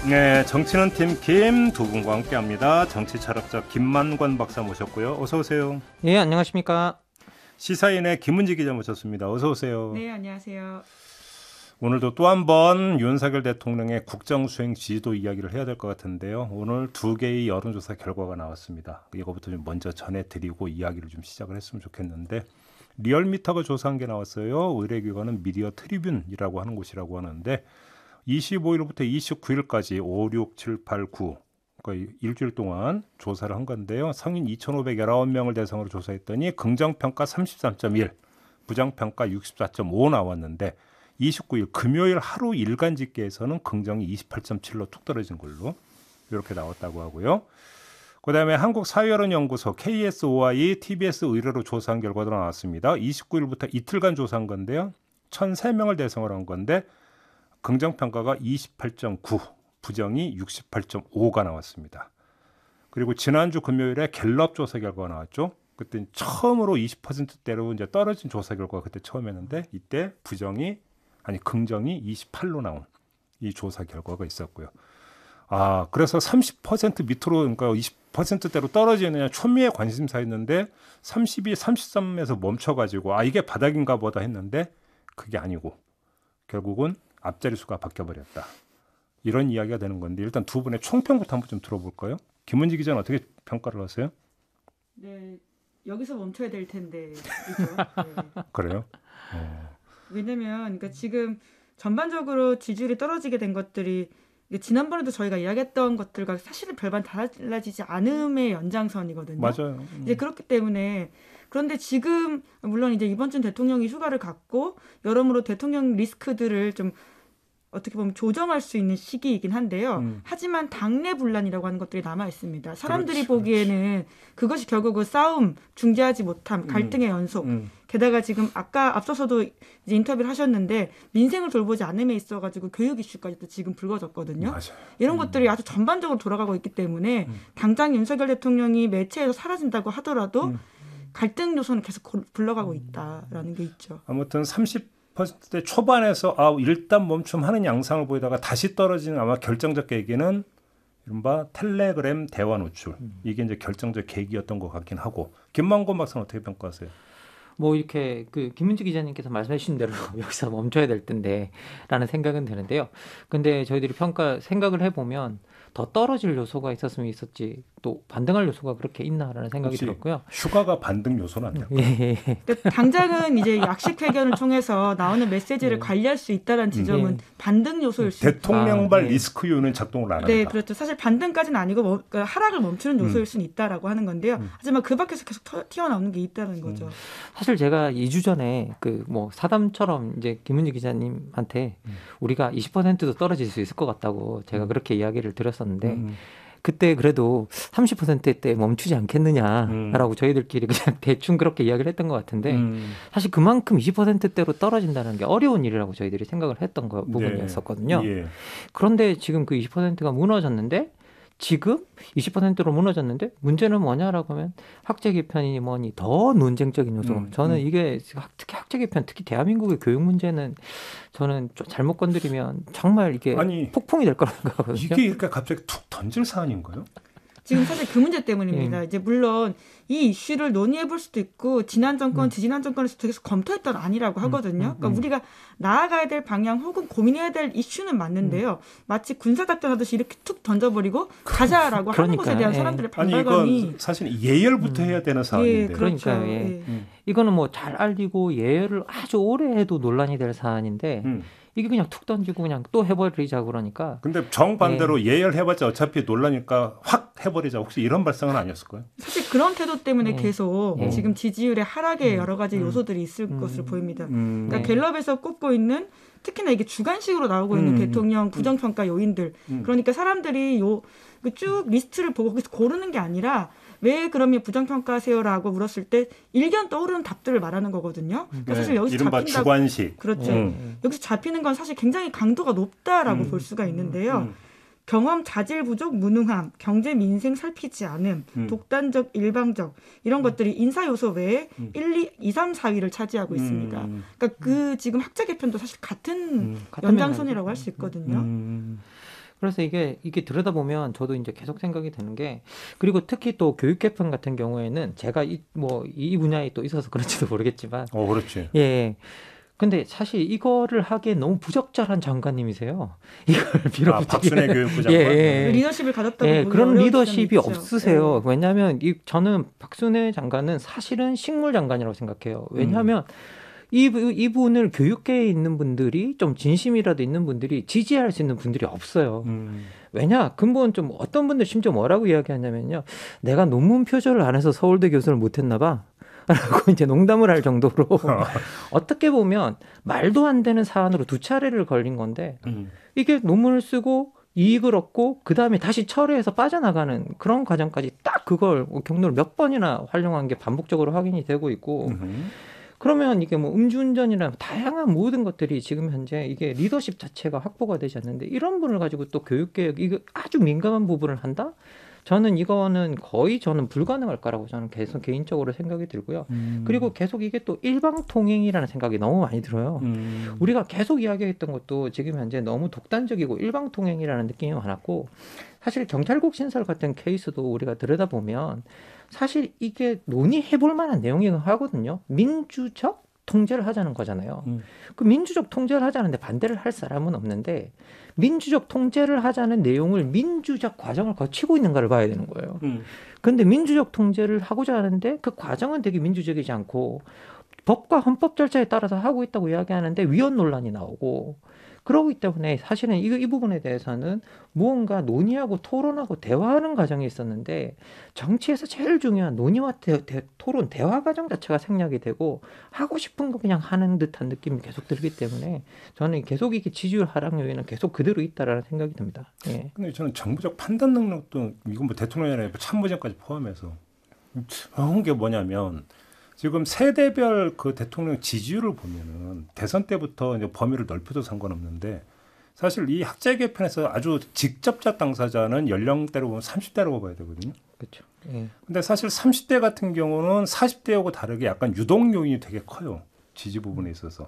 네, 정치는 팀김 두 분과 함께합니다. 정치철학자 김만권 박사 모셨고요. 어서 오세요. 예, 안녕하십니까. 시사인의 김은지 기자 모셨습니다. 어서 오세요. 네, 안녕하세요. 오늘도 또 한 번 윤석열 대통령의 국정수행 지지도 이야기를 해야 될 것 같은데요. 오늘 두 개의 여론조사 결과가 나왔습니다. 이거부터 좀 먼저 전해드리고 이야기를 좀 시작을 했으면 좋겠는데, 리얼미터가 조사한 게 나왔어요. 의뢰기관은 미디어 트리뷴이라고 하는 곳이라고 하는데 25일부터 29일까지 5, 6, 7, 8, 9 그러니까 일주일 동안 조사를 한 건데요. 성인 2,519명을 대상으로 조사했더니 긍정평가 33.1, 부정평가 64.5 나왔는데 29일 금요일 하루 일간 집계에서는 긍정이 28.7로 툭 떨어진 걸로 이렇게 나왔다고 하고요. 그다음에 한국사회여론연구소 KSOI TBS 의뢰로 조사한 결과도 나왔습니다. 29일부터 이틀간 조사한 건데요. 1,003명을 대상으로 한 건데 긍정평가가 28.9, 부정이 68.5가 나왔습니다. 그리고 지난주 금요일에 갤럽 조사 결과가 나왔죠. 그때 처음으로 20%대로 이제 떨어진 조사 결과가 그때 처음이었는데 이때 긍정이 28로 나온 이 조사 결과가 있었고요. 그래서 30% 밑으로 그러니까 20%대로 떨어지느냐 초미의 관심사였는데 32, 33에서 멈춰가지고 이게 바닥인가 보다 했는데 그게 아니고 결국은 앞자리 수가 바뀌어버렸다. 이런 이야기가 되는 건데 일단 두 분의 총평부터 한번 좀 들어볼까요? 김은지 기자는 어떻게 평가를 하세요? 네, 여기서 멈춰야 될 텐데. 그죠? 네. 그래요? 왜냐면 그러니까 지금 전반적으로 지지율이 떨어지게 된 것들이 지난번에도 저희가 이야기했던 것들과 사실은 별반 달라지지 않음의 연장선이거든요. 맞아요. 이제 그렇기 때문에 그런데 지금 물론 이제 이번 주 대통령이 휴가를 갖고 여러모로 대통령 리스크들을 좀 어떻게 보면 조정할 수 있는 시기이긴 한데요. 하지만 당내 분란이라고 하는 것들이 남아 있습니다. 사람들이 보기에는 그것이 결국은 싸움, 중재하지 못함, 갈등의 연속. 게다가 지금 아까 앞서서도 이제 인터뷰를 하셨는데 민생을 돌보지 않음에 있어가지고 교육 이슈까지도 지금 불거졌거든요. 맞아요. 이런 것들이 아주 전반적으로 돌아가고 있기 때문에 당장 윤석열 대통령이 매체에서 사라진다고 하더라도 갈등 요소는 계속 불러가고 있다라는 게 있죠. 아무튼 30%대 초반에서 일단 멈춤하는 양상을 보이다가 다시 떨어지는 아마 결정적 계기는 이른바 텔레그램 대화 노출. 이게 이제 결정적 계기였던 것 같긴 하고. 김만권 박사는 어떻게 평가하세요? 뭐 이렇게 김은지 기자님께서 말씀해 주신 대로 여기서 멈춰야 될 텐데라는 생각은 드는데요. 근데 저희들이 생각을 해보면 더 떨어질 요소가 있었으면 있었지 또 반등할 요소가 그렇게 있나라는 생각이 들었고요. 휴가가 반등 요소는 아닐까요? 그러니까 당장은 이제 약식 회견을 통해서 나오는 메시지를 관리할 수 있다는 지점은 반등 요소일 수 있다. 대통령발 리스크 요인은 작동을 안 합니다. 네, 그렇죠. 사실 반등까지는 아니고 하락을 멈추는 요소일 수는 있다라고 하는 건데요. 하지만 그 밖에서 계속 튀어나오는 게 있다는 거죠. 사실 제가 2주 전에 사담처럼 이제 김은지 기자님한테 우리가 20%도 떨어질 수 있을 것 같다고 제가 그렇게 이야기를 드렸었는데 그때 그래도 30%대 멈추지 않겠느냐라고 저희들끼리 그냥 대충 그렇게 이야기를 했던 것 같은데 사실 그만큼 20%대로 떨어진다는 게 어려운 일이라고 저희들이 생각을 했던 부분이었었거든요. 예. 그런데 지금 그 20%가 무너졌는데 지금 20%로 무너졌는데 문제는 뭐냐라고 하면 학제 개편이니 뭐니 더 논쟁적인 요소. 저는 이게 특히 학제 개편, 특히 대한민국의 교육 문제는 저는 좀 잘못 건드리면 정말 이게 폭풍이 될 거라고 생각하거든요. 이게 이렇게 갑자기 툭 던질 사안인가요? 지금 사실 그 문제 때문입니다. 이제 물론 이 이슈를 논의해 볼 수도 있고 지난 정권, 지지난 정권에서 계속 검토했던 아니라고 하거든요. 그러니까 우리가 나아가야 될 방향 혹은 고민해야 될 이슈는 맞는데요. 마치 군사작전하듯이 이렇게 툭 던져버리고 가자라고 하는 것에 대한 사람들의 반발감이 이건 사실 예열부터 해야 되는 사안인데. 그렇죠. 그러니까요. 이거는 뭐 잘 알리고 예열을 아주 오래 해도 논란이 될 사안인데 이게 그냥 툭 던지고 그냥 또 해버리자 그러니까. 근데 정반대로 예열해봤자 어차피 논란이니까 확 해버리자. 혹시 이런 발상은 아니었을까요? 사실 그런 태도 때문에 계속 지금 지지율의 하락에 여러 가지 요소들이 있을 것으로 보입니다. 그러니까 갤럽에서 꼽고 있는 특히나 이게 주관식으로 나오고 있는 대통령 부정평가 요인들. 그러니까 사람들이 쭉 리스트를 보고 거기서 고르는 게 아니라 왜 그러면 부정평가하세요라고 물었을 때 일견 떠오르는 답들을 말하는 거거든요. 그러니까 사실 여기서 이른바 잡힌다고, 주관식. 그렇죠. 여기서 잡히는 건 사실 굉장히 강도가 높다라고 볼 수가 있는데요. 경험, 자질 부족, 무능함, 경제, 민생 살피지 않음, 독단적, 일방적 이런 것들이 인사 요소 외에 1, 2, 3, 4위를 차지하고 있습니다. 그러니까 지금 학제 개편도 사실 같은 연장선이라고 할 수 있거든요. 그래서 이게 들여다보면 저도 이제 계속 생각이 드는 게, 그리고 특히 또 교육 개편 같은 경우에는 제가 이 분야에 또 있어서 그런지도 모르겠지만, 그렇지. 예. 근데 사실 이거를 하기에 너무 부적절한 장관님이세요. 이걸 밀어붙이기. 박순애 교육부 장관. 그 리더십을 가졌다고 보기 그런 어려운 리더십이 지점이 있죠. 없으세요. 왜냐하면 저는 박순애 장관은 사실은 식물 장관이라고 생각해요. 왜냐하면 이분을 교육계에 있는 분들이 좀 진심이라도 있는 분들이 지지할 수 있는 분들이 없어요. 왜냐? 근본 좀 어떤 분들 심지어 뭐라고 이야기하냐면요. 내가 논문 표절을 안 해서 서울대 교수를 못했나 봐. 라고 이제 농담을 할 정도로 어떻게 보면 말도 안 되는 사안으로 2차례를 걸린 건데 이게 논문을 쓰고 이익을 얻고 그 다음에 다시 철회해서 빠져나가는 그런 과정까지 딱 그걸 경로를 몇 번이나 활용한 게 반복적으로 확인이 되고 있고 그러면 이게 뭐 음주운전이나 다양한 모든 것들이 지금 현재 이게 리더십 자체가 확보가 되지 않는데 이런 분을 가지고 또 교육개혁 이거 아주 민감한 부분을 한다? 저는 이거는 거의 불가능할 거라고 저는 계속 개인적으로 생각이 들고요. 그리고 계속 이게 또 일방통행이라는 생각이 너무 많이 들어요. 우리가 계속 이야기했던 것도 지금 현재 너무 독단적이고 일방통행이라는 느낌이 많았고 사실 경찰국 신설 같은 케이스도 우리가 들여다보면 사실 이게 논의해볼 만한 내용이긴 하거든요. 민주적 통제를 하자는 거잖아요. 그 민주적 통제를 하자는데 반대를 할 사람은 없는데 민주적 통제를 하자는 내용을 민주적 과정을 거치고 있는가를 봐야 되는 거예요. 그런데 민주적 통제를 하고자 하는데 그 과정은 되게 민주적이지 않고 법과 헌법 절차에 따라서 하고 있다고 이야기하는데 위헌 논란이 나오고 그러기 때문에 사실은 이 부분에 대해서는 무언가 논의하고 토론하고 대화하는 과정이 있었는데 정치에서 제일 중요한 논의와 토론, 대화 과정 자체가 생략이 되고 하고 싶은 거 그냥 하는 듯한 느낌이 계속 들기 때문에 저는 계속 이게 지지율 하락 요인은 계속 그대로 있다라는 생각이 듭니다. 예. 근데 저는 정부적 판단 능력도 이건 뭐 대통령이 아니라 참모진까지 포함해서 그런 게 뭐냐면 지금 세대별 그 대통령 지지율을 보면은 대선 때부터 이제 범위를 넓혀도 상관없는데 사실 이 학제 개편에서 아주 직접적 당사자는 연령대로 보면 30대라고 봐야 되거든요. 그렇죠. 예. 근데 사실 30대 같은 경우는 40대하고 다르게 약간 유동 요인이 되게 커요. 지지 부분에 있어서.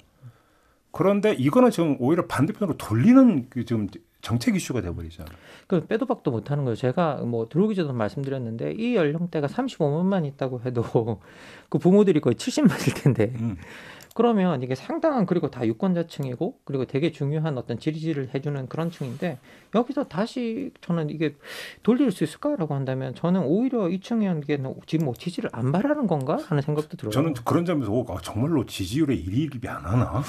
그런데 이거는 지금 오히려 반대편으로 돌리는 지금 정책 이슈가 돼버리잖아요. 그 빼도 박도 못하는 거예요. 제가 뭐 들어오기 전에 말씀드렸는데 이 연령대가 35만만 있다고 해도 그 부모들이 거의 70만일 텐데 그러면 이게 상당한 그리고 다 유권자층이고 그리고 되게 중요한 어떤 지지를 해주는 그런 층인데 여기서 다시 저는 이게 돌릴 수 있을까라고 한다면 저는 오히려 이 층에는 지금 뭐 지지를 안 바라는 건가 하는 생각도 들어요. 저는 그런 점에서 정말로 지지율에 일일비 안 하나?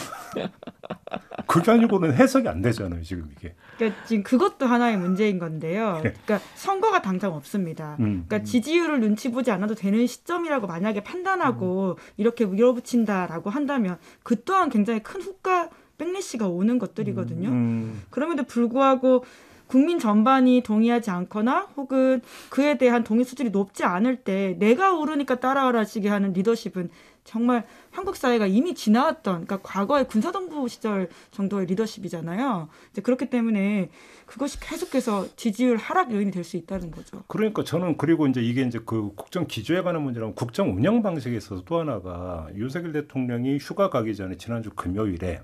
그게 아니고는 해석이 안 되잖아요, 지금 이게. 그러니까 지금 그것도 하나의 문제인 건데요. 그러니까 선거가 당장 없습니다. 그러니까 지지율을 눈치 보지 않아도 되는 시점이라고 만약에 판단하고 이렇게 밀어붙인다라고 한다면 그 또한 굉장히 큰 후과 백래시가 오는 것들이거든요. 그럼에도 불구하고 국민 전반이 동의하지 않거나 혹은 그에 대한 동의 수준이 높지 않을 때 내가 오르니까 따라와라시게 하는 리더십은 정말 한국 사회가 이미 지나왔던 그러니까 과거의 군사정부 시절 정도의 리더십이잖아요. 이제 그렇기 때문에 그것이 계속해서 지지율 하락 요인이 될 수 있다는 거죠. 그러니까 저는 그리고 이제 이게 이제 그 국정 기조에 관한 문제라면 국정 운영 방식에 있어서 또 하나가 윤석열 대통령이 휴가 가기 전에 지난주 금요일에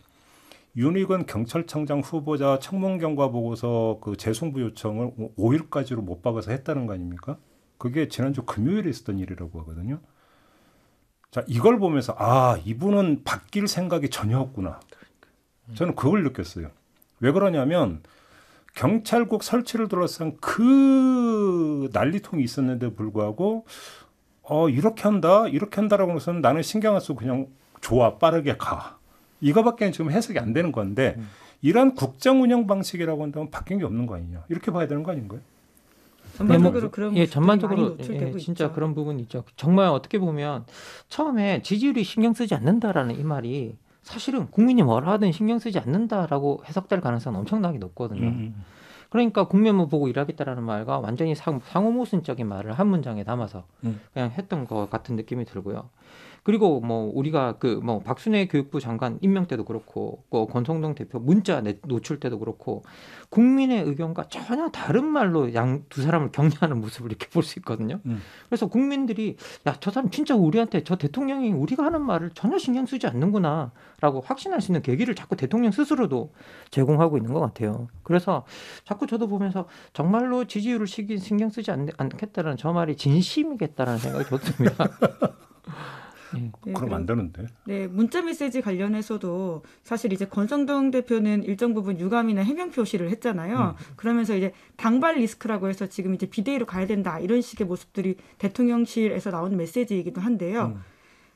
윤익은 경찰청장 후보자 청문 경과 보고서 그 재송부 요청을 5일까지로 못 박아서 했다는 거 아닙니까? 그게 지난주 금요일에 있었던 일이라고 하거든요. 자, 이걸 보면서 이분은 바뀔 생각이 전혀 없구나. 저는 그걸 느꼈어요. 왜 그러냐면 경찰국 설치를 둘러싼 그 난리통이 있었는데 불구하고 이렇게 한다라고 해서는 나는 신경 안 쓰고 그냥 좋아, 빠르게 가. 이거밖에 지금 해석이 안 되는 건데 이런 국정 운영 방식이라고 한다면 바뀐 게 없는 거 아니냐. 이렇게 봐야 되는 거 아닌가요? 전반적으로 그런 전반적으로 진짜 있죠. 그런 부분이 있죠. 정말 어떻게 보면 처음에 지지율이 신경 쓰지 않는다라는 이 말이 사실은 국민이 뭐라 하든 신경 쓰지 않는다라고 해석될 가능성은 엄청나게 높거든요. 그러니까 국면만 보고 일하겠다라는 말과 완전히 상호 모순적인 말을 한 문장에 담아서 그냥 했던 것 같은 느낌이 들고요. 그리고 뭐 우리가 그 뭐 박순애 교육부 장관 임명 때도 그렇고 권성동 대표 문자 노출 때도 그렇고 국민의 의견과 전혀 다른 말로 양 두 사람을 격려하는 모습을 이렇게 볼 수 있거든요. 그래서 국민들이 야, 저 사람 진짜 우리한테 저 대통령이 우리가 하는 말을 전혀 신경 쓰지 않는구나라고 확신할 수 있는 계기를 자꾸 대통령 스스로도 제공하고 있는 것 같아요. 그래서 자꾸 저도 보면서 정말로 지지율을 신경 쓰지 않겠다는 저 말이 진심이겠다라는 생각이 듭니다. 네, 그럼 안 되는데. 네, 문자 메시지 관련해서도 사실 이제 권성동 대표는 일정 부분 유감이나 해명 표시를 했잖아요. 그러면서 이제 당발 리스크라고 해서 지금 이제 비대위로 가야 된다 이런 식의 모습들이 대통령실에서 나오는 메시지이기도 한데요.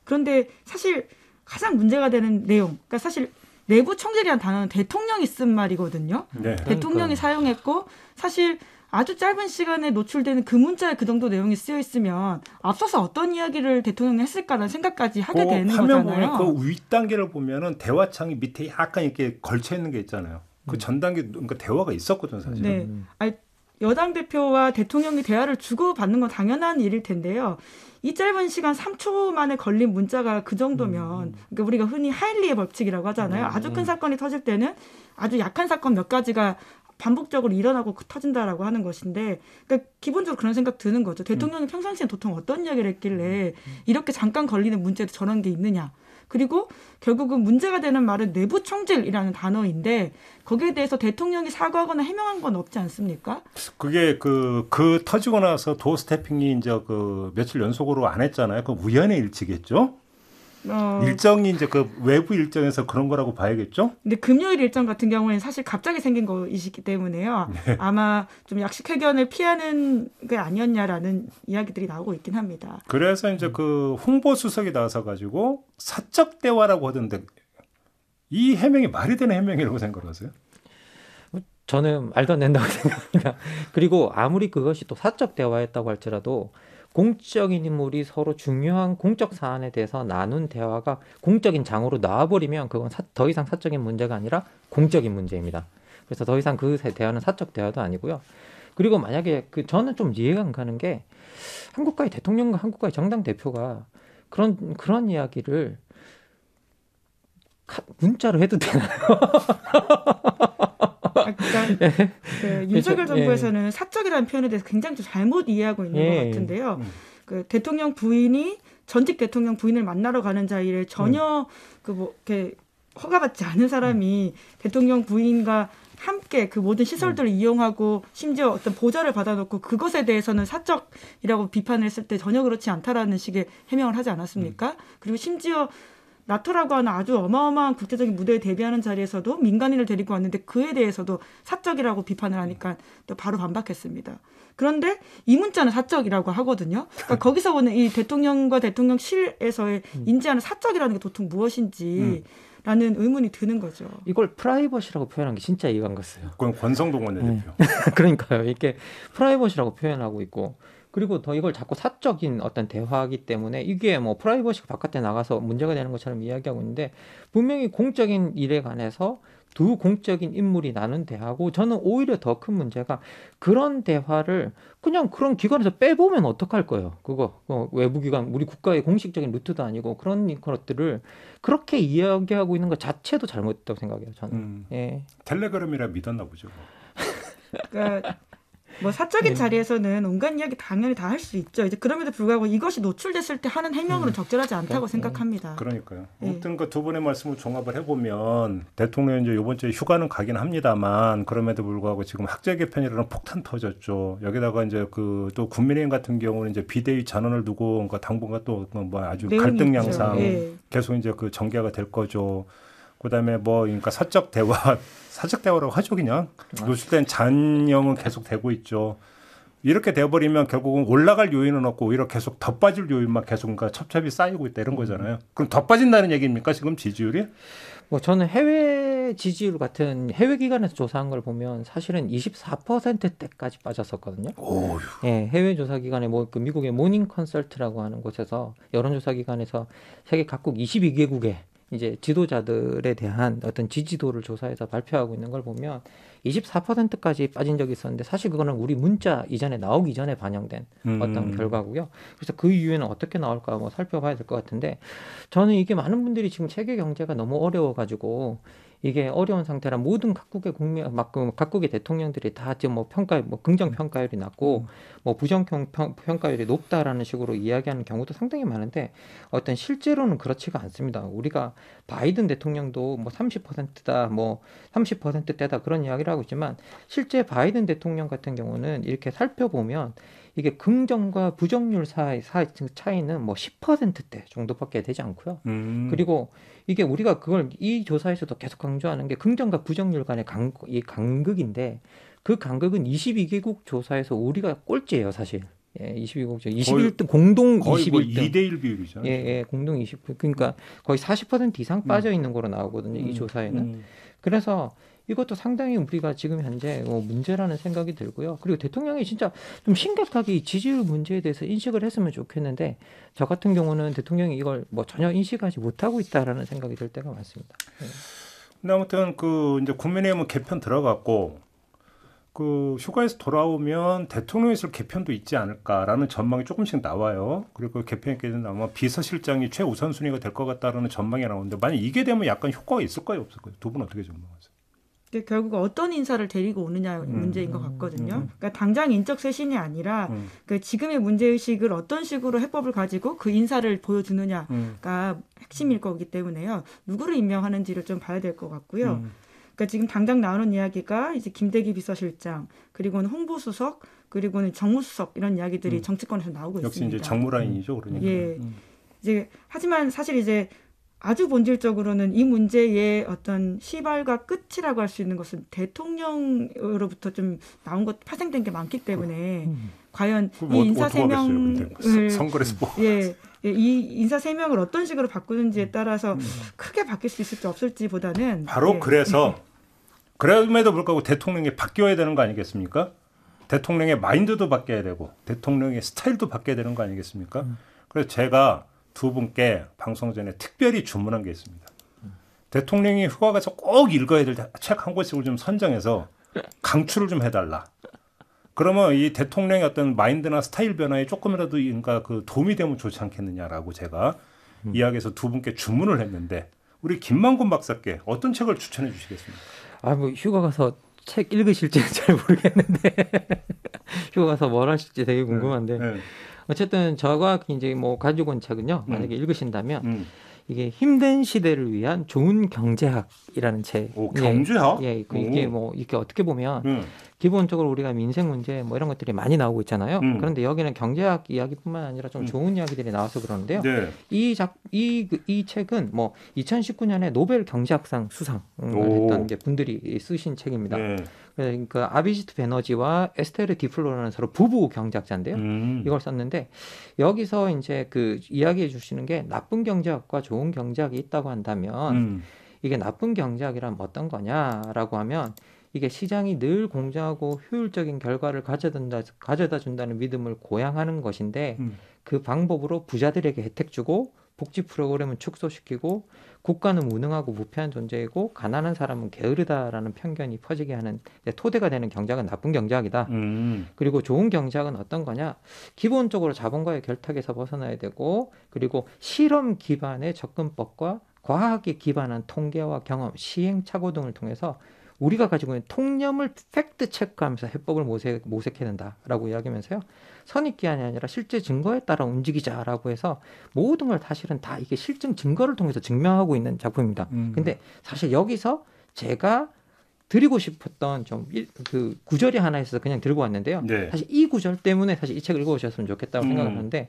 그런데 사실 가장 문제가 되는 내용, 그러니까 사실 내부 총질이라는 단어는 대통령이 쓴 말이거든요. 네. 대통령이 사용했고 사실 아주 짧은 시간에 노출되는 그 문자에 그 정도 내용이 쓰여 있으면 앞서서 어떤 이야기를 대통령이 했을까라는 생각까지 하게 되는 화면 거잖아요. 보면 그 윗단계를 보면은 대화창이 밑에 약간 이렇게 걸쳐 있는 게 있잖아요. 그 전 단계 그러니까 대화가 있었거든 사실. 네. 아니, 여당 대표와 대통령이 대화를 주고받는 건 당연한 일일 텐데요. 이 짧은 시간 3초 만에 걸린 문자가 그 정도면 그러니까 우리가 흔히 하일리의 법칙이라고 하잖아요. 아주 큰 사건이 터질 때는 아주 약한 사건 몇 가지가 반복적으로 일어나고 터진다라고 하는 것인데, 그러니까 기본적으로 그런 생각 드는 거죠. 대통령이 평상시에 보통 어떤 이야기를 했길래 이렇게 잠깐 걸리는 문제도 저런 게 있느냐. 그리고 결국은 문제가 되는 말은 내부 총질이라는 단어인데 거기에 대해서 대통령이 사과하거나 해명한 건 없지 않습니까? 그게 그 터지고 나서 도어 스태핑이 이제 그 며칠 연속으로 안 했잖아요. 그 우연의 일치겠죠? 일정이 이제 그 외부 일정에서 그런 거라고 봐야겠죠? 근데 금요일 일정 같은 경우에는 사실 갑자기 생긴 것이기 때문에요. 네. 아마 좀 약식회견을 피하는 게 아니었냐라는 이야기들이 나오고 있긴 합니다. 그래서 이제 그 홍보 수석이 나서 가지고 사적 대화라고 하던데 이 해명이 말이 되는 해명이라고 생각하세요? 저는 말도 안 된다고 생각합니다. 그리고 아무리 그것이 또 사적 대화였다고 할지라도 공적인 인물이 서로 중요한 공적 사안에 대해서 나눈 대화가 공적인 장으로 나와버리면 그건 더 이상 사적인 문제가 아니라 공적인 문제입니다. 그래서 더 이상 그 대화는 사적 대화도 아니고요. 그리고 만약에 저는 좀 이해가 안 가는 게 한국과의 대통령과 한국과의 정당 대표가 그런 이야기를 문자로 해도 되나요? 그러니까 그 윤석열 정부에서는 사적이라는 표현에 대해서 굉장히 좀 잘못 이해하고 있는 것 같은데요. 그 대통령 부인이 전직 대통령 부인을 만나러 가는 자리에 전혀 이렇게 허가받지 않은 사람이 대통령 부인과 함께 그 모든 시설들을 이용하고 심지어 어떤 보좌를 받아놓고 그것에 대해서는 사적이라고 비판을 했을 때 전혀 그렇지 않다라는 식의 해명을 하지 않았습니까? 그리고 심지어 나토라고 하는 아주 어마어마한 국제적인 무대에 대비하는 자리에서도 민간인을 데리고 왔는데 그에 대해서도 사적이라고 비판을 하니까 또 바로 반박했습니다. 그런데 이 문자는 사적이라고 하거든요. 그러니까 거기서 오는 이 대통령과 대통령실에서의 인지하는 사적이라는 게 도통 무엇인지 라는 의문이 드는 거죠. 이걸 프라이버시라고 표현한 게 진짜 이해가 안 갔어요. 그건 권성동 원내대표. 그러니까요. 이게 프라이버시라고 표현하고 있고 그리고 더 이걸 자꾸 사적인 어떤 대화이기 때문에 이게 뭐 프라이버시가 바깥에 나가서 문제가 되는 것처럼 이야기하고 있는데 분명히 공적인 일에 관해서 두 공적인 인물이 나눈 대화고 저는 오히려 더 큰 문제가 그런 대화를 그냥 그런 기관에서 빼보면 어떡할 거예요. 그거 외부기관 우리 국가의 공식적인 루트도 아니고 그런 것들을 그렇게 이야기하고 있는 것 자체도 잘못됐다고 생각해요. 저는. 예. 텔레그램이라 믿었나 보죠. 그러니까 뭐 사적인 자리에서는 온갖 이야기 당연히 다 할 수 있죠. 이제 그럼에도 불구하고 이것이 노출됐을 때 하는 해명으로는 적절하지 않다고 생각합니다. 그러니까요. 아무튼 그 두 분의 말씀을 종합을 해보면 대통령이 이제 이번 주에 휴가는 가긴 합니다만 그럼에도 불구하고 지금 학제 개편이라는 폭탄 터졌죠. 여기다가 이제 그 또 국민의힘 같은 경우는 이제 비대위 전원을 두고 그러니까 당분간 또 뭐 아주 갈등 양상 계속 이제 그 전개가 될 거죠. 그다음에 뭐 그러니까 사적 대화라고 하죠 그냥. 노출된 잔영은 계속 되고 있죠. 이렇게 돼버리면 결국은 올라갈 요인은 없고 오히려 계속 더 빠질 요인만 계속 그러니까 첩첩이 쌓이고 있다 이런 거잖아요. 그럼 더 빠진다는 얘기입니까 지금 지지율이? 뭐 저는 해외 지지율 같은 해외 기관에서 조사한 걸 보면 사실은 24%대까지 빠졌었거든요. 오휴. 예, 해외 조사 기관에 그 미국의 모닝 컨설트라고 하는 곳에서 여론조사 기관에서 세계 각국 22개국에 이제 지도자들에 대한 어떤 지지도를 조사해서 발표하고 있는 걸 보면 24%까지 빠진 적이 있었는데 사실 그거는 우리 문자 이전에 나오기 전에 반영된 어떤 결과고요. 그래서 그 이유에는 어떻게 나올까 뭐 살펴봐야 될 것 같은데 저는 이게 많은 분들이 지금 세계 경제가 너무 어려워가지고 이게 어려운 상태라 모든 각국의 국민, 각국의 대통령들이 다 지금 뭐 긍정 평가율이 낮고 뭐 부정 평가율이 높다라는 식으로 이야기하는 경우도 상당히 많은데 어떤 실제로는 그렇지가 않습니다. 우리가 바이든 대통령도 뭐 30%다, 뭐 30%대다 그런 이야기를 하고 있지만 실제 바이든 대통령 같은 경우는 이렇게 살펴보면 이게 긍정과 부정률 사이 차이는 뭐 10%대 정도밖에 되지 않고요. 그리고 이게 우리가 그걸 이 조사에서도 계속 강조하는 게 긍정과 부정률 간의 이 간극인데 그 간극은 22개국 조사에서 우리가 꼴찌예요, 사실. 예, 22개국 중 21등 공동 거의 21등. 뭐 2대1 비율이죠. 예, 예, 공동 20. 그러니까 거의 40% 이상 빠져 있는 거로 나오거든요, 이 조사에는. 그래서 이것도 상당히 우리가 지금 현재 문제라는 생각이 들고요. 그리고 대통령이 진짜 좀 심각하게 이 지지율 문제에 대해서 인식을 했으면 좋겠는데 저 같은 경우는 대통령이 이걸 뭐 전혀 인식하지 못하고 있다라는 생각이 들 때가 많습니다. 네. 근데 아무튼 그 이제 국민의힘은 개편 들어갔고 그 휴가에서 돌아오면 대통령실 개편도 있지 않을까라는 전망이 조금씩 나와요. 그리고 개편에는 아마 비서실장이 최우선순위가 될 것 같다라는 전망이 나오는데 만약 이게 되면 약간 효과가 있을까요, 없을까요? 두 분 어떻게 전망하세요? 결국 어떤 인사를 데리고 오느냐 문제인 것 같거든요. 그러니까 당장 인적 쇄신이 아니라 그 지금의 문제의식을 어떤 식으로 해법을 가지고 그 인사를 보여주느냐가 핵심일 거기 때문에요. 누구를 임명하는지를 좀 봐야 될 것 같고요. 그러니까 지금 당장 나오는 이야기가 이제 김대기 비서실장, 그리고는 홍보수석, 그리고는 정무수석 이런 이야기들이 정치권에서 나오고 역시 있습니다. 이제 정무라인이죠, 그러니까. 예. 이제 하지만 사실 이제 아주 본질적으로는 이 문제의 어떤 시발과 끝이라고 할 수 있는 것은 대통령으로부터 좀 나온 것 파생된 게 많기 때문에 과연 이 인사 세 명을 선거에서 이 인사 세 명을 어떤 식으로 바꾸는지에 따라서 크게 바뀔 수 있을지 없을지보다는 바로 그래서 그럼에도 불구하고 대통령이 바뀌어야 되는 거 아니겠습니까? 대통령의 마인드도 바뀌어야 되고 대통령의 스타일도 바뀌어야 되는 거 아니겠습니까? 그래서 제가 두 분께 방송 전에 특별히 주문한 게 있습니다. 대통령이 휴가 가서 꼭 읽어야 될 책 한 권씩을 좀 선정해서 강추를 좀 해달라. 그러면 이 대통령의 어떤 마인드나 스타일 변화에 조금이라도 그러니까 그 도움이 되면 좋지 않겠느냐라고 제가 이야기해서 두 분께 주문을 했는데 우리 김만곤 박사께 어떤 책을 추천해 주시겠습니까? 아, 뭐 휴가 가서 책 읽으실지는 잘 모르겠는데 휴가 가서 뭘 하실지 되게 궁금한데. 어쨌든 저가 이제 뭐 가지고 온 책은요. 만약에 읽으신다면 이게 힘든 시대를 위한 좋은 경제학이라는 책. 오, 경제학? 예, 이게 뭐 이렇게 어떻게 보면 기본적으로 우리가 민생 문제 뭐 이런 것들이 많이 나오고 있잖아요. 그런데 여기는 경제학 이야기뿐만 아니라 좀 좋은 이야기들이 나와서 그러는데요. 네. 이 책은 뭐 2019년에 노벨 경제학상 수상을 했던 게 분들이 쓰신 책입니다. 네. 그러니까 아비지트 베너지와 에스테르 디플로라는 서로 부부 경제학자인데요. 이걸 썼는데 여기서 이제 그 이야기해 주시는 게 나쁜 경제학과 좋은 경제학이 있다고 한다면 이게 나쁜 경제학이란 어떤 거냐라고 하면 이게 시장이 늘 공정하고 효율적인 결과를 가져다 준다는 믿음을 고양하는 것인데 그 방법으로 부자들에게 혜택 주고 복지 프로그램은 축소시키고 국가는 무능하고 무패한 존재이고 가난한 사람은 게으르다라는 편견이 퍼지게 하는 토대가 되는 경제학은 나쁜 경제학이다. 그리고 좋은 경제학은 어떤 거냐? 기본적으로 자본과의 결탁에서 벗어나야 되고 그리고 실험 기반의 접근법과 과학에 기반한 통계와 경험, 시행착오 등을 통해서 우리가 가지고 있는 통념을 팩트 체크하면서 해법을 모색해야 된다라고 이야기하면서요. 선입견이 아니라 실제 증거에 따라 움직이자라고 해서 모든 걸 사실은 다 이게 실증 증거를 통해서 증명하고 있는 작품입니다. 근데 사실 여기서 제가 드리고 싶었던 좀 그 구절이 하나 있어서 그냥 들고 왔는데요. 네. 사실 이 구절 때문에 사실 이 책을 읽어보셨으면 좋겠다고 생각하는데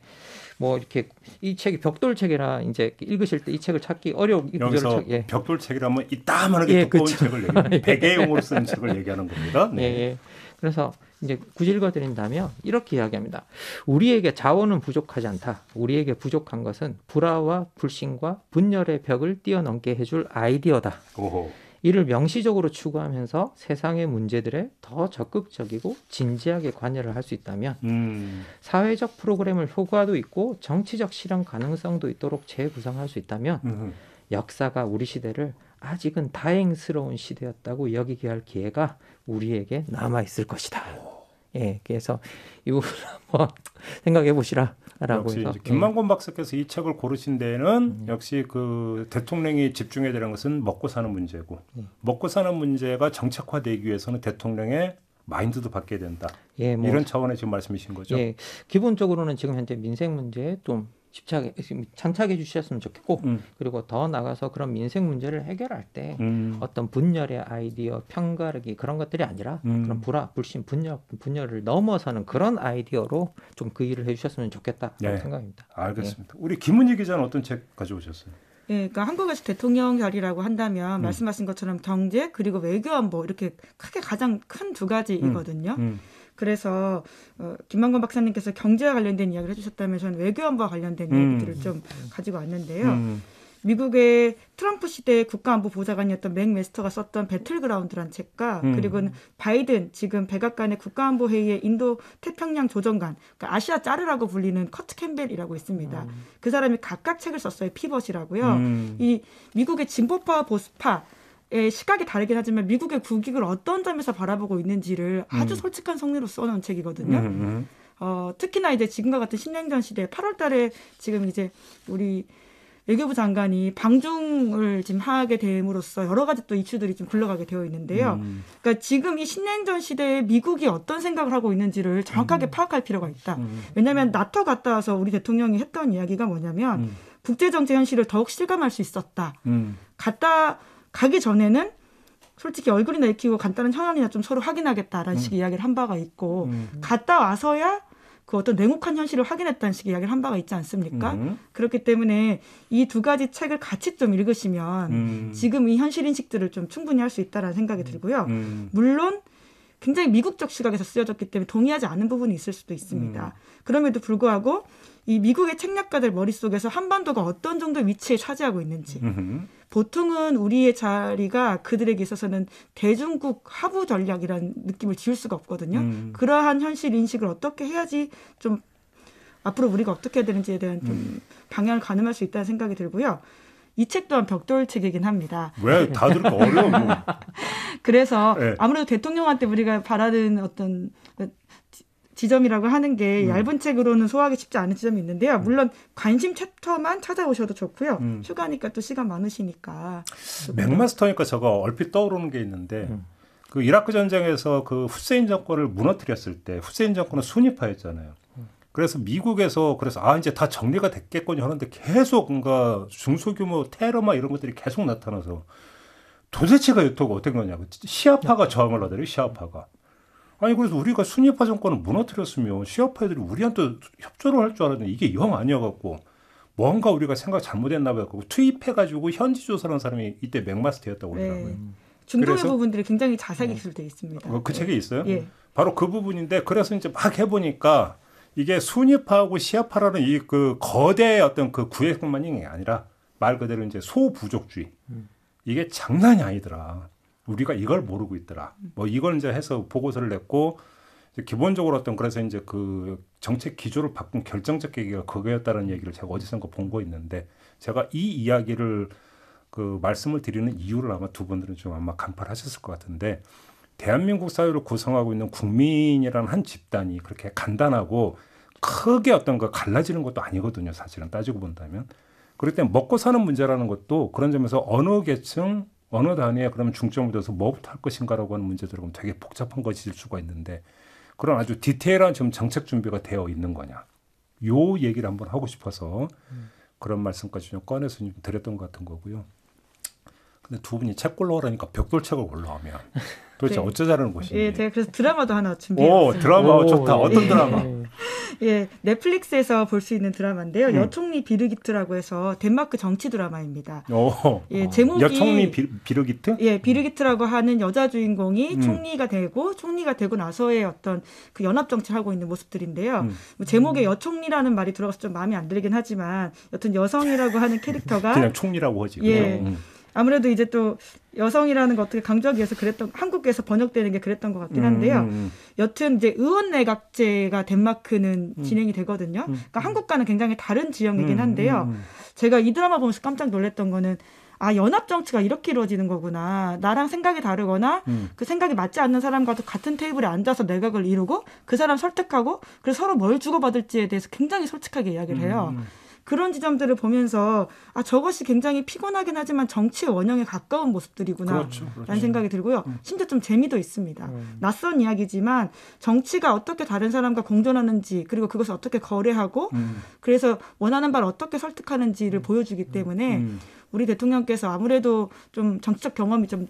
뭐 이렇게 이 책이 벽돌책이라 이제 읽으실 때 이 책을 찾기 어려운 이 구절을 여기서 벽돌책이라면 이따만하게 두꺼운 책을 얘기하는 베개용으로 쓰는 책을 얘기하는 겁니다. 네. 예. 그래서 이제 굳이 읽어드린다면 이렇게 이야기합니다. 우리에게 자원은 부족하지 않다. 우리에게 부족한 것은 불화와 불신과 분열의 벽을 뛰어넘게 해줄 아이디어다. 오호. 이를 명시적으로 추구하면서 세상의 문제들에 더 적극적이고 진지하게 관여를 할 수 있다면 사회적 프로그램을 효과도 있고 정치적 실현 가능성도 있도록 재구성할 수 있다면 역사가 우리 시대를 아직은 다행스러운 시대였다고 여기게 할 기회가 우리에게 남아 있을 것이다. 예, 그래서 이거 한번 생각해 보시라라고 역시 해서 김만권 박사께서 이 책을 고르신 데에는 역시 그 대통령이 집중해야 되는 것은 먹고 사는 문제고 먹고 사는 문제가 정책화되기 위해서는 대통령의 마인드도 바뀌어야 된다. 예, 뭐, 이런 차원의 지금 말씀이신 거죠? 예, 기본적으로는 지금 현재 민생 문제에 좀 장착해 주셨으면 좋겠고 그리고 더 나가서 그런 민생 문제를 해결할 때 어떤 분열의 아이디어, 편가르기 그런 것들이 아니라 그런 불신, 분열을 넘어서는 그런 아이디어로 좀 그 일을 해주셨으면 좋겠다라고 네, 생각입니다. 알겠습니다. 우리 김은희 기자는 어떤 책 가져오셨어요? 예, 그러니까 한국에서 대통령 자리라고 한다면 말씀하신 것처럼 경제 그리고 외교안보 이렇게 크게 가장 큰 두 가지이거든요. 그래서 김만권 박사님께서 경제와 관련된 이야기를 해주셨다면 저는 외교안보와 관련된 이야기들을 좀 가지고 왔는데요. 미국의 트럼프 시대의 국가안보 보좌관이었던 맥메스터가 썼던 배틀그라운드란 책과 그리고 바이든 지금 백악관의 국가안보 회의의 인도 태평양 조정관, 그러니까 아시아 짜르라고 불리는 커트 캠벨이라고 있습니다. 그 사람이 각각 책을 썼어요. 피벗이라고요. 이 미국의 진보파와 보수파의 시각이 다르긴 하지만 미국의 국익을 어떤 점에서 바라보고 있는지를 아주 솔직한 성리로 써놓은 책이거든요. 특히나 이제 지금과 같은 신냉전 시대 8월달에 지금 이제 우리 외교부 장관이 방중을 지금 하게 됨으로써 여러 가지 또 이슈들이 좀 굴러가게 되어 있는데요. 그러니까 지금 이 신냉전 시대에 미국이 어떤 생각을 하고 있는지를 정확하게 파악할 필요가 있다. 왜냐하면 나토 갔다 와서 우리 대통령이 했던 이야기가 뭐냐면 국제정세 현실을 더욱 실감할 수 있었다. 갔다 가기 전에는 솔직히 얼굴이나 익히고 간단한 현안이나 좀 서로 확인하겠다라는 식의 이야기를 한 바가 있고 갔다 와서야 그 어떤 냉혹한 현실을 확인했다는 식의 이야기를 한 바가 있지 않습니까? 그렇기 때문에 이 두 가지 책을 같이 좀 읽으시면 지금 이 현실 인식들을 좀 충분히 할 수 있다라는 생각이 들고요. 물론 굉장히 미국적 시각에서 쓰여졌기 때문에 동의하지 않는 부분이 있을 수도 있습니다. 그럼에도 불구하고 이 미국의 책략가들 머릿속에서 한반도가 어떤 정도의 위치에 차지하고 있는지 보통은 우리의 자리가 그들에게 있어서는 대중국 하부 전략이라는 느낌을 지울 수가 없거든요. 그러한 현실 인식을 어떻게 해야지 좀 앞으로 우리가 어떻게 해야 되는지에 대한 좀 방향을 가늠할 수 있다는 생각이 들고요. 이 책 또한 벽돌 책이긴 합니다. 왜 다들 어려워? 그래서 네. 아무래도 대통령한테 우리가 바라는 어떤 지점이라고 하는 게 얇은 책으로는 소화하기 쉽지 않은 지점이 있는데요. 물론 관심 챕터만 찾아오셔도 좋고요. 휴가니까 또 시간 많으시니까. 맥마스터니까 제가 얼핏 떠오르는 게 있는데 그 이라크 전쟁에서 그 후세인 정권을 무너뜨렸을 때 후세인 정권은 순위파였잖아요. 그래서 미국에서 이제 다 정리가 됐겠군요 하는데 계속 뭔가 중소규모 테러마 이런 것들이 계속 나타나서 도대체가 어떻게 거냐고 시아파가 저항을 하더래요. 시아파가. 아니 그래서 우리가 순위파 정권을 무너뜨렸으면 시아파 애들이 우리한테 협조를 할 줄 알았는데 이게 영 아니어갖고 뭔가 우리가 생각 잘못했나 봐요. 투입해가지고 현지 조사하는 사람이 이때 맥마스터였다고 그러더라고요. 네. 중동의 부분들이 굉장히 자세히 기술되어 있습니다. 그 책에 있어요? 예. 바로 그 부분인데 그래서 이제 막 해보니까 이게 순위파하고 시아파라는 이 그 거대 어떤 그 구획만이 아니라 말 그대로 이제 소부족주의 이게 장난이 아니더라. 우리가 이걸 모르고 있더라. 뭐 이걸 이제 해서 보고서를 냈고 이제 기본적으로 그래서 이제 그 정책 기조를 바꾼 결정적 계기가 그거였다는 얘기를 제가 어디선가 본 거 있는데 제가 이 이야기를 그 말씀을 드리는 이유를 아마 두 분들은 좀 아마 간파하셨을 것 같은데 대한민국 사회를 구성하고 있는 국민이라는 한 집단이 그렇게 간단하고 크게 어떤 거 갈라지는 것도 아니거든요. 사실은 따지고 본다면. 그럴 때 먹고 사는 문제라는 것도 그런 점에서 어느 계층 어느 단위에 그러면 중점을 둬서 뭐부터 할 것인가라고 하는 문제들은 되게 복잡한 것일 수가 있는데 그런 아주 디테일한 지금 정책 준비가 되어 있는 거냐. 요 얘기를 한번 하고 싶어서 그런 말씀까지 좀 꺼내서 좀 드렸던 것 같은 거고요. 근데 두 분이 책 골라오라니까 벽돌책을 골라오면 도대체 네. 어쩌자는 것인지. 예, 제가 그래서 드라마도 하나 준비했습니다. 드라마 좋다. 어떤 예. 드라마? 예, 넷플릭스에서 볼 수 있는 드라마인데요. 여총리 비르기트라고 해서 덴마크 정치 드라마입니다. 예, 제목이 여총리 비르기트? 예, 비르기트라고 하는 여자 주인공이 총리가 되고 나서의 어떤 그 연합 정치를 하고 있는 모습들인데요. 뭐 제목에 여총리라는 말이 들어가서 좀 마음에 안 들긴 하지만 여튼 여성이라고 하는 캐릭터가 그냥 총리라고 하지. 예. 아무래도 이제 또 여성이라는 거 어떻게 강조하기 위해서 한국에서 번역되는 게 그랬던 것 같긴 한데요. 여튼 이제 의원 내각제가 덴마크는 진행이 되거든요. 그러니까 한국과는 굉장히 다른 지형이긴 한데요. 제가 이 드라마 보면서 깜짝 놀랐던 거는 아, 연합 정치가 이렇게 이루어지는 거구나. 나랑 생각이 다르거나 그 생각이 맞지 않는 사람과도 같은 테이블에 앉아서 내각을 이루고 그 사람 설득하고 그래서 서로 뭘 주고받을지에 대해서 굉장히 솔직하게 이야기를 해요. 그런 지점들을 보면서 아, 저것이 굉장히 피곤하긴 하지만 정치의 원형에 가까운 모습들이구나 그렇죠. 라는 생각이 들고요. 심지어 좀 재미도 있습니다. 낯선 이야기지만 정치가 어떻게 다른 사람과 공존하는지 그리고 그것을 어떻게 거래하고 그래서 원하는 바를 어떻게 설득하는지를 보여주기 때문에 우리 대통령께서 아무래도 좀 정치적 경험이 좀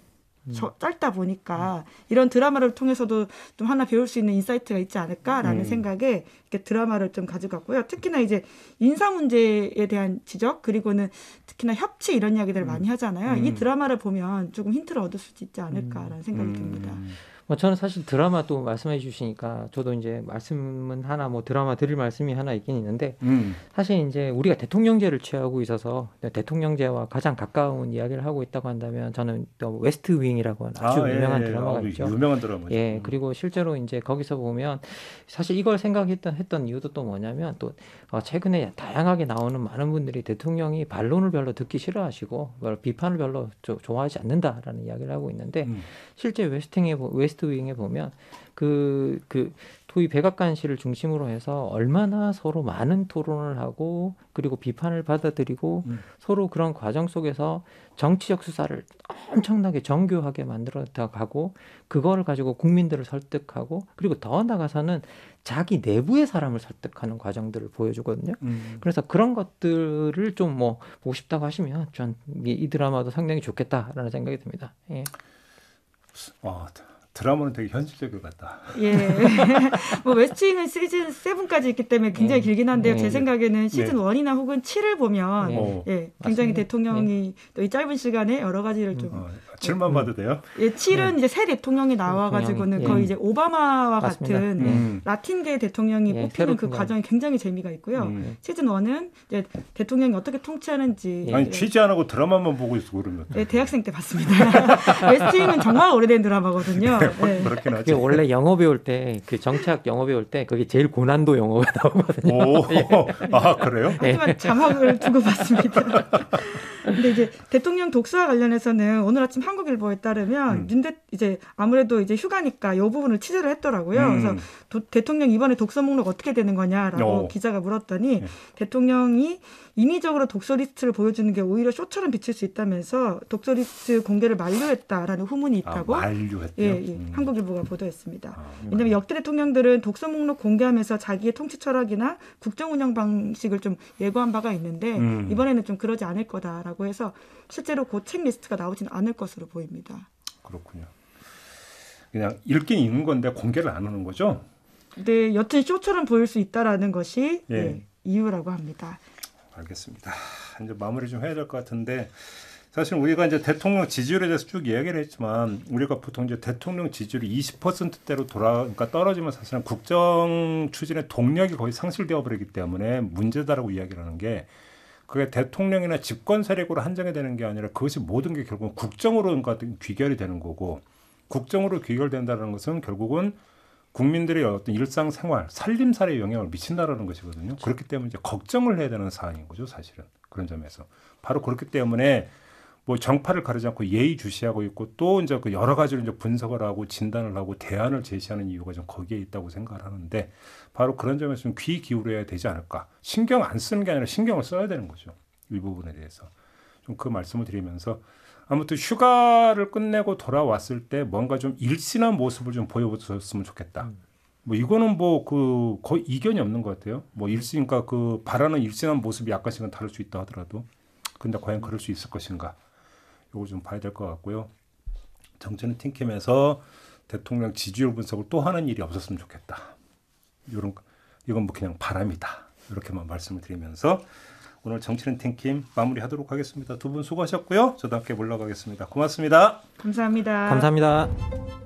짧다 보니까 이런 드라마를 통해서도 좀 하나 배울 수 있는 인사이트가 있지 않을까라는 생각에 이렇게 드라마를 좀 가져갔고요. 특히나 이제 인사 문제에 대한 지적 그리고는 특히나 협치 이런 이야기들을 많이 하잖아요. 이 드라마를 보면 조금 힌트를 얻을 수 있지 않을까라는 생각이 듭니다. 뭐 저는 사실 드라마 또 말씀해 주시니까 저도 이제 말씀은 하나 뭐 드라마 드릴 말씀이 하나 있긴 있는데 사실 이제 우리가 대통령제를 취하고 있어서 대통령제와 가장 가까운 이야기를 하고 있다고 한다면 저는 또 웨스트 윙이라고 아주 유명한 드라마가 있죠. 유명한 드라마죠. 예, 그리고 실제로 이제 거기서 보면 사실 이걸 생각했던 이유도 또 뭐냐면 또 최근에 다양하게 나오는 많은 분들이 대통령이 반론을 별로 듣기 싫어하시고 비판을 별로 좋아하지 않는다라는 이야기를 하고 있는데 실제 웨스트 윙에 보면 그 소위 백악관 씨를 중심으로 해서 얼마나 서로 많은 토론을 하고 그리고 비판을 받아들이고 서로 그런 과정 속에서 정치적 수사를 엄청나게 정교하게 만들어 가고 그거를 가지고 국민들을 설득하고 그리고 더 나아가서는 자기 내부의 사람을 설득하는 과정들을 보여주거든요. 그래서 그런 것들을 좀 뭐 보고 싶다고 하시면 전 이 드라마도 상당히 좋겠다라는 생각이 듭니다. 예. 드라마는 되게 현실적일 것 같다. 예. 뭐 웨스트윙은 시즌 7까지 있기 때문에 굉장히 길긴 한데요. 제 생각에는 시즌 1이나 혹은 7을 보면 굉장히 맞습니다. 대통령이 또 이 짧은 시간에 여러 가지를 좀 7만 봐도 돼요? 예, 7은 이제 새 대통령이 나와가지고는 거의 이제 오바마와 같은 라틴계 대통령이 뽑히는 그 과정이 굉장히 재미가 있고요. 시즌 1은 이제 대통령이 어떻게 통치하는지. 아니 취재 안 하고 드라마만 보고 있어 그러면. 네, 대학생 때 봤습니다. 웨스트윙은 정말 오래된 드라마거든요. 네. 그렇긴 하죠. 원래 영어 배울 때 그 정치학 영어 배울 때 그게 제일 고난도 영어가 나오거든요. 아 그래요? 하지만 자막을 두고 봤습니다. 근데 이제 대통령 독서와 관련해서는 오늘 아침 한국일보에 따르면 이제 아무래도 이제 휴가니까 이 부분을 취재를 했더라고요. 그래서 대통령 이번에 독서 목록 어떻게 되는 거냐라고 기자가 물었더니 대통령이 인위적으로 독서 리스트를 보여주는 게 오히려 쇼처럼 비칠 수 있다면서 독서 리스트 공개를 만료했다라는 후문이 있다고 만료했대요? 한국일보가 보도했습니다. 왜냐하면 역대 대통령들은 독서 목록 공개하면서 자기의 통치 철학이나 국정 운영 방식을 좀 예고한 바가 있는데 이번에는 좀 그러지 않을 거다라고 해서 실제로 그 책 리스트가 나오지는 않을 것으로 보입니다. 그렇군요. 그냥 읽긴 읽는 건데 공개를 안 하는 거죠? 네, 여튼 쇼처럼 보일 수 있다라는 것이 이유라고 합니다. 알겠습니다. 이제 마무리 좀 해야 될 것 같은데 사실 우리가 이제 대통령 지지율에 대해서 쭉 이야기를 했지만 우리가 보통 이제 대통령 지지율이 20%대로 그러니까 떨어지면 사실은 국정 추진의 동력이 거의 상실되어 버리기 때문에 문제다라고 이야기를 하는 게 그게 대통령이나 집권 세력으로 한정이 되는 게 아니라 그것이 모든 게 결국은 국정으로 귀결이 되는 거고 국정으로 귀결된다는 것은 결국은 국민들의 어떤 일상생활, 살림살이에 영향을 미친다라는 것이거든요. 그렇죠. 그렇기 때문에 이제 걱정을 해야 되는 사안인 거죠, 사실은. 그런 점에서. 바로 그렇기 때문에 뭐 정파를 가리지 않고 예의주시하고 있고 또 이제 그 여러 가지로 이제 분석을 하고 진단을 하고 대안을 제시하는 이유가 좀 거기에 있다고 생각을 하는데 바로 그런 점에서 좀 귀 기울여야 되지 않을까. 신경 안 쓰는 게 아니라 신경을 써야 되는 거죠. 이 부분에 대해서. 좀 그 말씀을 드리면서 아무튼 휴가를 끝내고 돌아왔을 때 뭔가 좀 일신한 모습을 좀 보여줬으면 좋겠다. 뭐 이거는 뭐 그 거의 이견이 없는 것 같아요. 뭐 일시니까 그 바라는 일신한 모습이 약간씩은 다를 수 있다 하더라도 근데 과연 그럴 수 있을 것인가? 이거 좀 봐야 될 것 같고요. 정치는 팀캠에서 대통령 지지율 분석을 또 하는 일이 없었으면 좋겠다. 이건 뭐 그냥 바람이다. 이렇게만 말씀을 드리면서 오늘 정치는 팀킴 마무리하도록 하겠습니다. 두 분 수고하셨고요. 저도 함께 물러가겠습니다. 고맙습니다. 감사합니다. 감사합니다.